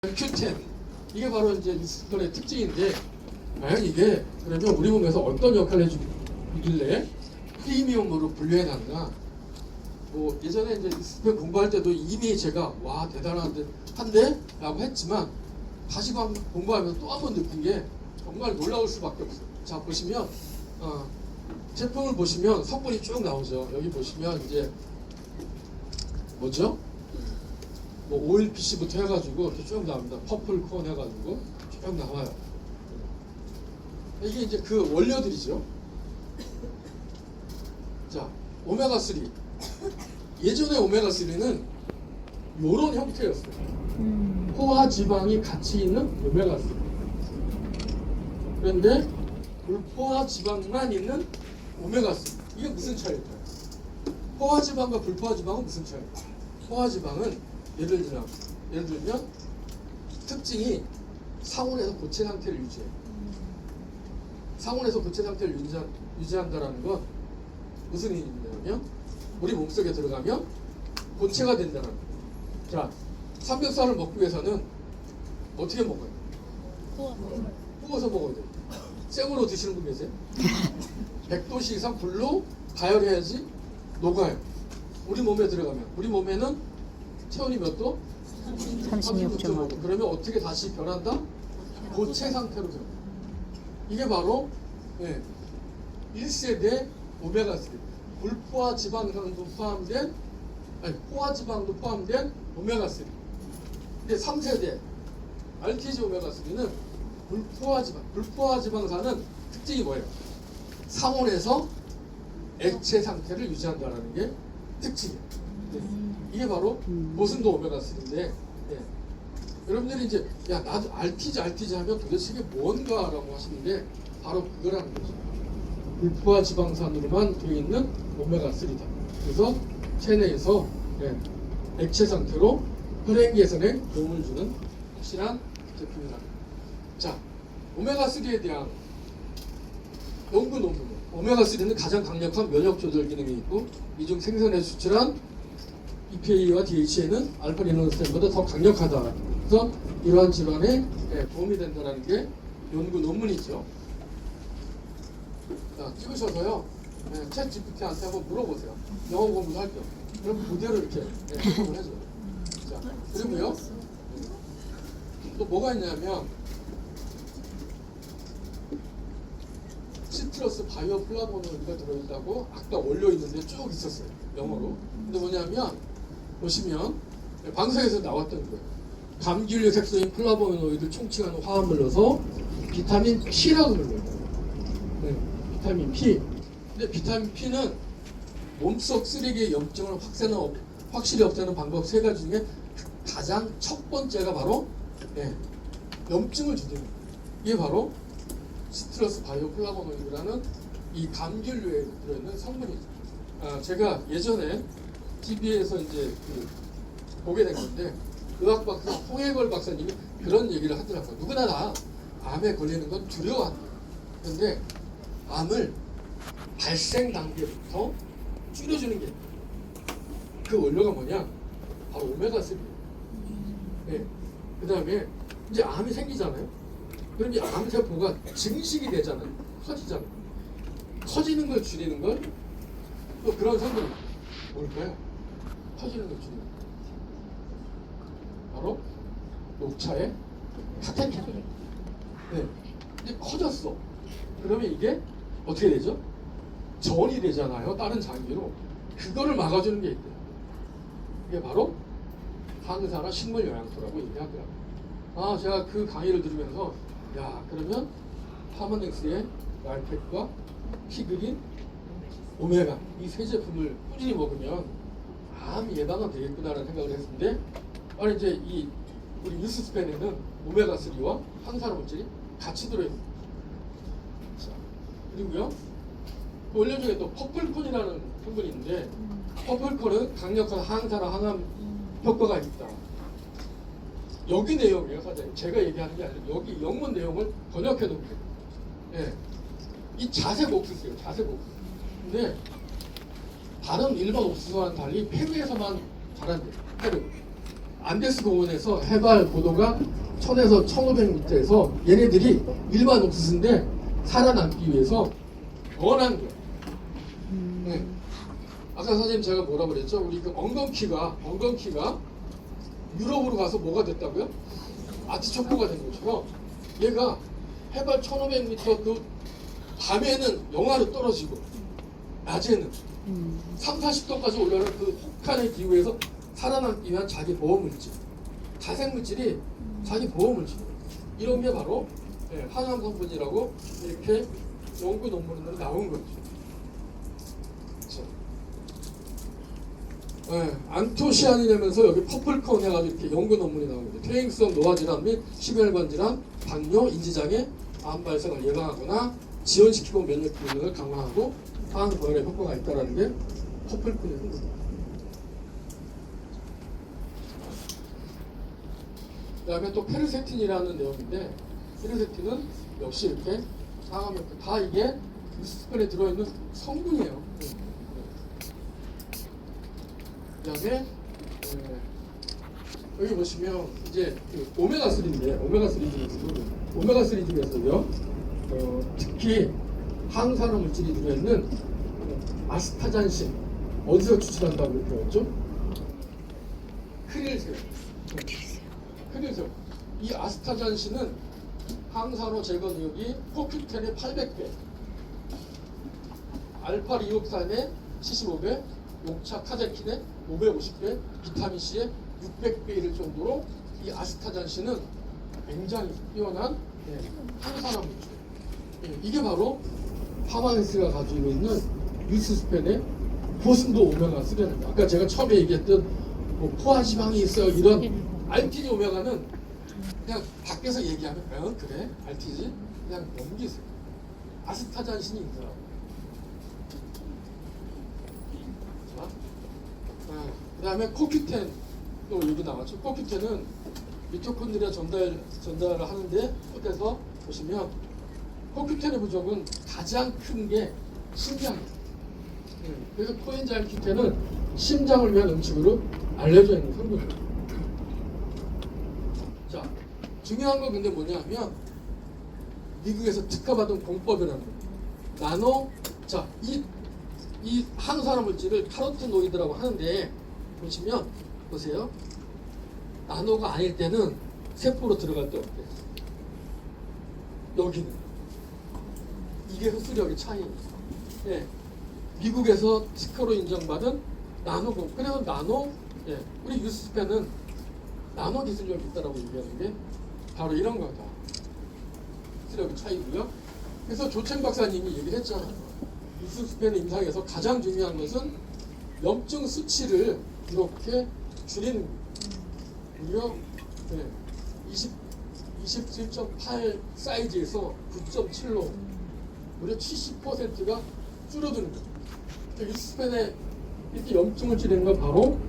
Q10 이게 바로 이제 리스폰의 특징인데, 과연 이게 그러면 우리 몸에서 어떤 역할을 해주길래 프리미엄으로 분류해놨나? 뭐 예전에 이제 리스폰 공부할 때도 이미 제가 와 대단한데 라고 했지만 다시 공부하면 또 한 번 느낀 게 정말 놀라울 수밖에 없어요. 자 보시면 제품을 보시면 성분이 쭉 나오죠. 여기 보시면 이제 뭐죠? 뭐 OLPC부터 해가지고 이렇게 쭉 나옵니다. 퍼플콘 해가지고 쭉 나와요. 이게 이제 그 원료들이죠. 자, 오메가3. 예전에 오메가3는 이런 형태였어요. 포화 지방이 같이 있는 오메가3. 그런데 불포화 지방만 있는 오메가3. 이게 무슨 차이일까요? 포화 지방과 불포화 지방은 무슨 차이일까요? 포화 지방은 예를 들면 특징이 상온에서 고체 상태를 유지해요. 상온에서 고체 상태를 유지한다는 건 무슨 의미냐면 우리 몸속에 들어가면 고체가 된다는 거예요. 자, 삼겹살을 먹기 위해서는 어떻게 먹어요? 구워서 먹어야 돼요. 생으로 드시는 분 계세요? 100도씨 이상 불로 가열해야지 녹아요. 우리 몸에 들어가면 우리 몸에는 체온이 몇 도? 36.5도. 그러면 어떻게 다시 변한다? 고체 상태로 변한다. 이게 바로 1세대 오메가3 불포화 지방산도 포함된 포화 지방도 포함된 오메가3. 근데 3세대 RTG 오메가3는 불포화 지방산은 특징이 뭐예요? 상온에서 액체 상태를 유지한다는 게 특징이에요. 이게 바로 모순도 오메가3인데 여러분들이 이제 야 나도 RTG 하면 도대체 이게 뭔가라고 하시는데 바로 그거라는 거죠. 불포화 지방산으로만 되어 있는 오메가3다. 그래서 체내에서 액체 상태로 혈행 개선에 도움을 주는 확실한 제품이다. 자, 오메가3에 대한 연구 논문. 오메가3는 가장 강력한 면역 조절 기능이 있고 이중 생선에 수출한 EPA와 DHA는 알파리노스텐보다 더 강력하다. 그래서 이러한 질환에 도움이 된다는 게 연구 논문이죠. 자, 찍으셔서요. 챗 GPT한테 한번 물어보세요. 영어 공부도 할 겸. 그럼 그대로 이렇게 해석을 해줘요. 자, 그리고요. 또 뭐가 있냐면 시트러스 바이오 플라보노이드가 들어있다고 아까 올려 있는데 쭉 있었어요. 영어로. 근데 뭐냐면 보시면 방송에서 나왔던 거예요. 감귤류 색소인 플라보노이드를 총칭하는 화합을 넣어서 비타민 P라고 불러요. 비타민 P. 근데 비타민 P는 몸속 쓰레기의 염증을 확실히 없애는 방법 세 가지 중에 가장 첫 번째가 바로 염증을 줄이는 거예요. 이게 바로 시트러스 바이오 플라보노이드라는 이 감귤류에 들어있는 성분이죠. 제가 예전에 TV에서 이제 보게 된 건데 의학 박사 홍해걸 박사님이 그런 얘기를 하더라고요. 누구나 다 암에 걸리는 건 두려워한다. 그런데 암을 발생 단계부터 줄여주는 게 그 원료가 뭐냐? 바로 오메가3. 그 다음에 이제 암이 생기잖아요. 그럼 이 암세포가 증식이 되잖아요. 커지잖아요. 커지는 걸 줄이는 걸 또 그런 성분이 뭘까요? 커지는 걸 줄이는 거. 바로 녹차의 카테킨. 이제 커졌어. 그러면 이게 어떻게 되죠? 전이 되잖아요. 다른 장기로. 그거를 막아주는 게 있대요. 이게 바로 항산화 식물 영양소라고 얘기하더라고요. 제가 그 강의를 들으면서 야 그러면 파머넥스의 라이펙과 피그린, 오메가 이 세 제품을 꾸준히 먹으면 암 예방은 되겠구나라는 생각을 했는데 아니 이제 이 우리 뉴스스펜에는 오메가3와 항산화 물질이 같이 들어있습니다. 자, 그리고요 원료 중에 또 퍼플콘이라는 성분이 있는데 퍼플콘은 강력한 항산화 항암 효과가 있다. 여기 내용이에요, 사장님. 제가 얘기하는 게 아니라 여기 영문 내용을 번역해 놓을게요. 이 자색 옥수수예요, 자색 옥수수. 근데 다른 일반 옥수수와는 달리 페루에서만 자란대요. 페루. 안데스 고원에서 해발 고도가 1000에서 1500m에서 얘네들이 일반 옥수수인데 살아남기 위해서 원한 거예요. 네. 아까 선생님 제가 뭐라 그랬죠? 우리 그 엉겅퀴가 유럽으로 가서 뭐가 됐다고요? 아티초코가 된 것처럼 얘가 해발 1500m 그 밤에는 영하로 떨어지고 낮에는 3, 40도까지 올라가는 그 혹한의 기후에서 살아남기 위한 자기 보호물질, 자생물질이 자기 보호물질이에요. 이런 게 바로 항암 성분이라고 이렇게 연구 논문으로 나온 거죠. 안토시아닌이라면서 여기 퍼플콘 해가지고 이렇게 연구 논문이 나옵니다. 퇴행성 노화 질환 및 심혈관 질환, 당뇨, 인지장애, 암 발생을 예방하거나 지연시키고 면역 기능을 강화하고 항 보혈에 효과가 있다는 게 퍼플콘의 흔적. 그다음에 또 페르세틴이라는 내용인데 페르세틴은 역시 이렇게 항암 다 이게 유스펜에 들어있는 성분이에요. 그다음에 여기 보시면 이제 그 오메가3인데 오메가3 중에서요 특히 항산화 물질이 들어있는 아스타잔신 어디서 추출한다고 이렇게 배웠죠? 크릴새우. 이 아스타잔신은 항산화 제거 능력이 코큐텐의 800배, 알파 리옥산의 75배, 녹차 카제킨의 550배, 비타민 C의 600배 이를 정도로 이 아스타잔신은 굉장히 뛰어난 항산화 물질. 이게 바로 파마니스가 가지고 있는 유스스펜의 고순도 오메가3라는 거. 아까 제가 처음에 얘기했던 뭐 포화지방이 있어요 이런 RTG 오메가는 그냥 밖에서 얘기하면 그래 RTG 그냥 넘기세요. 아스타잔신이 있더라고. 그 다음에 코큐텐 또 여기 나왔죠. 코큐텐은 미토콘드리아 전달을 하는데 어때서 보시면 코큐텐의 부족은 가장 큰 게 심장이에요. 그래서 코엔자임 Q10은 심장을 위한 음식으로 알려져 있는 성분이에요. 자, 중요한 건 근데 뭐냐면 미국에서 특허받은 공법이라는 거예요. 나노, 자, 이 항산화 물질을 카로티노이드라고 하는데 보시면 보세요. 나노가 아닐 때는 세포로 들어갈 때 어때요? 여기는 이게 흡수력의 차이입니다. 예. 미국에서 특허로 인정받은 나노, 그래서 나노, 우리 유스펜은 나노 기술력이 있다라고 얘기하는 게 바로 이런 거다. 흡수력의 차이고요. 그래서 조첸 박사님이 얘기를 했잖아요. 유스펜 임상에서 가장 중요한 것은 염증 수치를 이렇게 줄이는 거예요. 무려 27.8 사이즈에서 9.7로 무려 70%가 줄어드는 거죠. 유스펜에 이렇게 염증을 줄이는 건 바로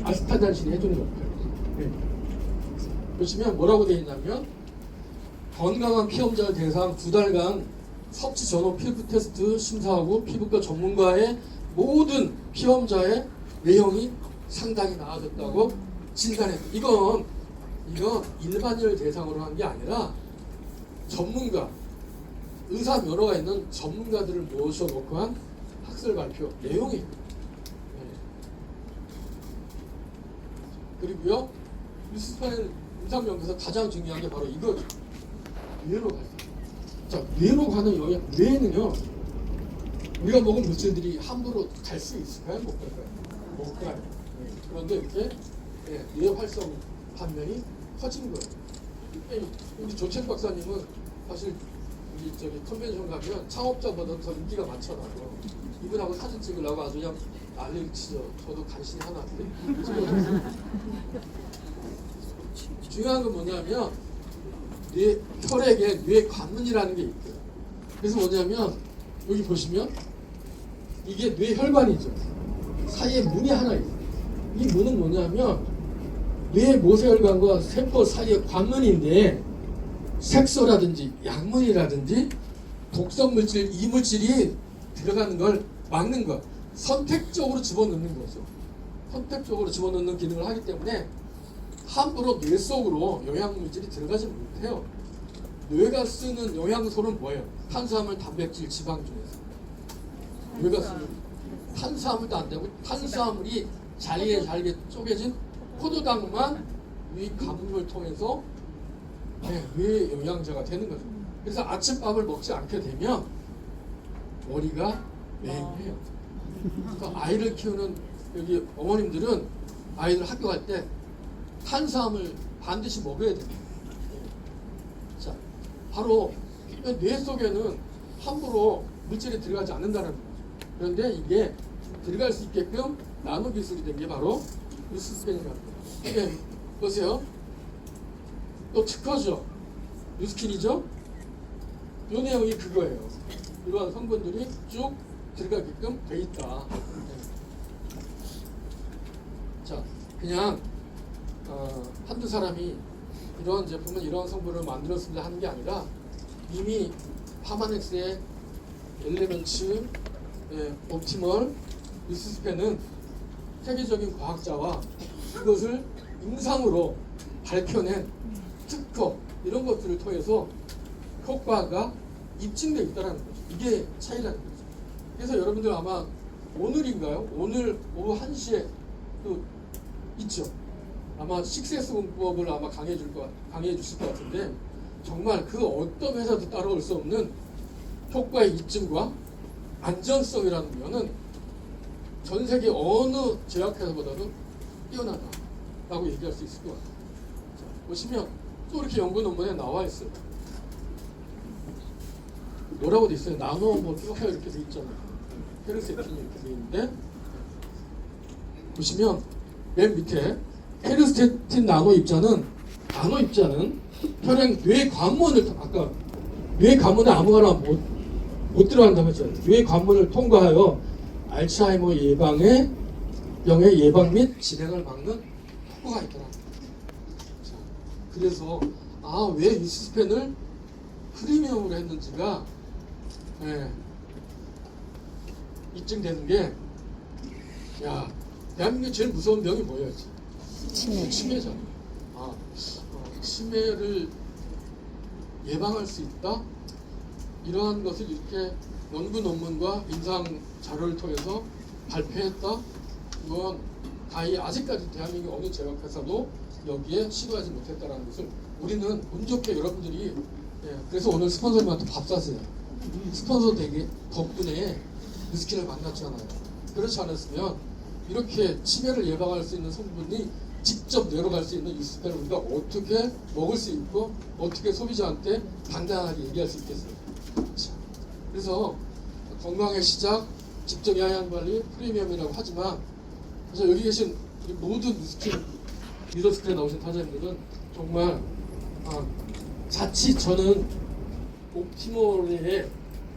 아스타잔신이 해주는 역할이에요. 보시면 뭐라고 되어 있냐면 건강한 피험자를 대상 2달간 섭취 전후 피부 테스트 심사하고 피부과 전문가의 모든 피험자의 외형이 상당히 나아졌다고 진단했어요. 이건 일반인을 대상으로 한 게 아니라 전문가, 의사 면허가 있는 전문가들을 모셔놓고 한 학술 발표 내용이에요. 그리고요, 유스펜 임상연구에서 가장 중요한 게 바로 이거죠. 뇌로 가요. 자, 뇌로 가는 영역, 뇌는요, 우리가 먹은 물질들이 함부로 갈 수 있을까요? 못 갈까요? 못 가요. 그런데 이렇게 뇌 활성 반면이 커진 거예요. 우리 조첸 박사님은 사실 우리 저기 컨벤션 가면 창업자보다 더 인기가 많잖아요. 이분하고 사진 찍으려고 아주 그냥 난리를 치죠. 저도 간신히 하나 찍어줬어요. 중요한 건 뭐냐면 뇌 혈액에 뇌 관문이라는 게 있고요. 그래서 뭐냐면 여기 보시면 이게 뇌혈관이죠. 사이에 문이 하나 있어요. 이 문은 뭐냐면 뇌 모세혈관과 세포 사이의 관문인데 색소라든지 약물이라든지 독성 물질, 이물질이 들어가는 걸 막는 거, 선택적으로 집어넣는 거죠. 선택적으로 집어넣는 기능을 하기 때문에 함부로 뇌 속으로 영양물질이 들어가지 못해요. 뇌가 쓰는 영양소는 뭐예요? 탄수화물, 단백질, 지방 중에서 뇌가 쓰는 탄수화물도 안 되고 탄수화물이 잘게 쪼개진 포도당만 위 간물을 통해서 뇌 영양제가 되는 거죠. 그래서 아침밥을 먹지 않게 되면 머리가 맹해요. 그러니까 아이를 키우는 여기 어머님들은 아이들 학교 갈 때 탄수화물 반드시 먹어야 돼요. 자, 바로 뇌 속에는 함부로 물질이 들어가지 않는다는 거죠. 그런데 이게 들어갈 수 있게끔 나노 기술이 된 게 바로 뉴스스캔이라는 거예요. 이게 보세요. 또 특허죠. 뉴스킨이죠. 이 내용이 그거예요. 이러한 성분들이 쭉 들어가게끔 돼 있다. 자, 그냥 한두 사람이 이런 제품은 이런 성분을 만들었습니다 하는 게 아니라 이미 파마넥스의 엘레멘츠, 옵티멀, 뉴스스펜은 세계적인 과학자와 그것을 임상으로 밝혀낸 특허 이런 것들을 통해서 효과가 입증되어 있다는 거죠. 이게 차이라는 거죠. 그래서 여러분들 아마 오늘인가요? 오늘 오후 1시에 또 있죠. 아마 식세스 공법을 아마 강의해 주실 것 같은데 정말 그 어떤 회사도 따라올 수 없는 효과의 입증과 안전성이라는 거는 전 세계 어느 제약회사보다도 뛰어나다라고 얘기할 수 있을 것 같아요. 자, 보시면 또 이렇게 연구 논문에 나와 있어요. 뭐라고 돼 있어요? 나노 뭐 쭉 이렇게 돼 있잖아요. 페르세틴이 이렇게 돼 있는데 보시면 맨 밑에 페르세틴 나노 입자는 혈액 뇌 관문을 아까 뇌 관문에 아무거나 못 들어간다고 했잖아요. 뇌 관문을 통과하여 알츠하이머 병의 예방 및 진행을 막는 효과가 있더라. 자, 그래서 왜 뉴스펜을 프리미엄으로 했는지가 입증되는 게 대한민국의 제일 무서운 병이 뭐였지? 치매잖아. 치매를 예방할 수 있다? 이러한 것을 이렇게 연구 논문과 임상 자료를 통해서 발표했다? 이건 아직까지 대한민국 어느 제약회사도 여기에 시도하지 못했다는 것을 우리는 운 좋게 여러분들이 그래서 오늘 스폰서님한테 밥 샀어요. 스폰서 되게 덕분에 뉴스킨을 만났잖아요. 그렇지 않았으면 이렇게 치매를 예방할 수 있는 성분이 직접 내려갈 수 있는 뉴스펜을 우리가 어떻게 먹을 수 있고 어떻게 소비자한테 당당하게 얘기할 수 있겠어요. 자, 그래서 건강의 시작, 집적 영양 관리, 프리미엄이라고 하지만 그래서 여기 계신 모든 뉴스킨에 나오신 타자님들은 정말 자칫 저는 옵티몰의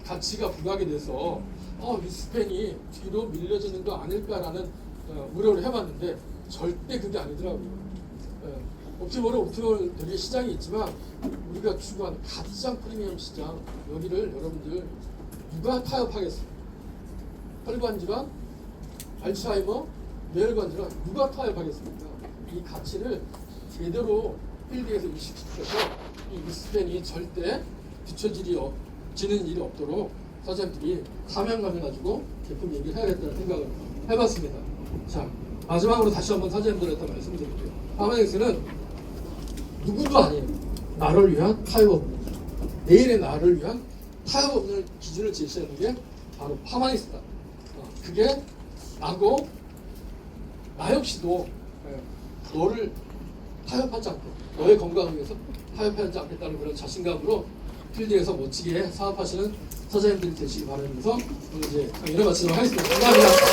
가치가 부각이 돼서 뉴스펜이 뒤로 밀려지는 거 아닐까라는 우려를 해봤는데 절대 그게 아니더라고요. 옵티몰은 되게 시장이 있지만 우리가 추구하는 가장 프리미엄 시장 여기를 여러분들 누가 타협하겠어요? 혈관 질환, 알츠하이머, 뇌혈관 질환 누가 타협하겠습니까? 이 가치를 제대로 필드에서 인식시켜서 이 뉴스펜이 절대 뒤처지는 일이 없도록 사장님들이 사명감을 가지고 제품 얘기를 해야겠다는 생각을 해봤습니다. 자, 마지막으로 다시 한번 사장님들한테 말씀드릴게요. 파마넥스는 누구도 아니에요. 나를 위한 타협 없는, 내일의 나를 위한 타협 없는 기준을 제시하는 게 바로 파마넥스다. 그게 나고 나 역시도 너를 타협하지 않고 너의 건강을 위해서 타협하지 않겠다는 그런 자신감으로 필드에서 멋지게 사업하시는 사장님들이 되시기 바라면서 오늘 이제 강의를 마치도록 하겠습니다. 감사합니다.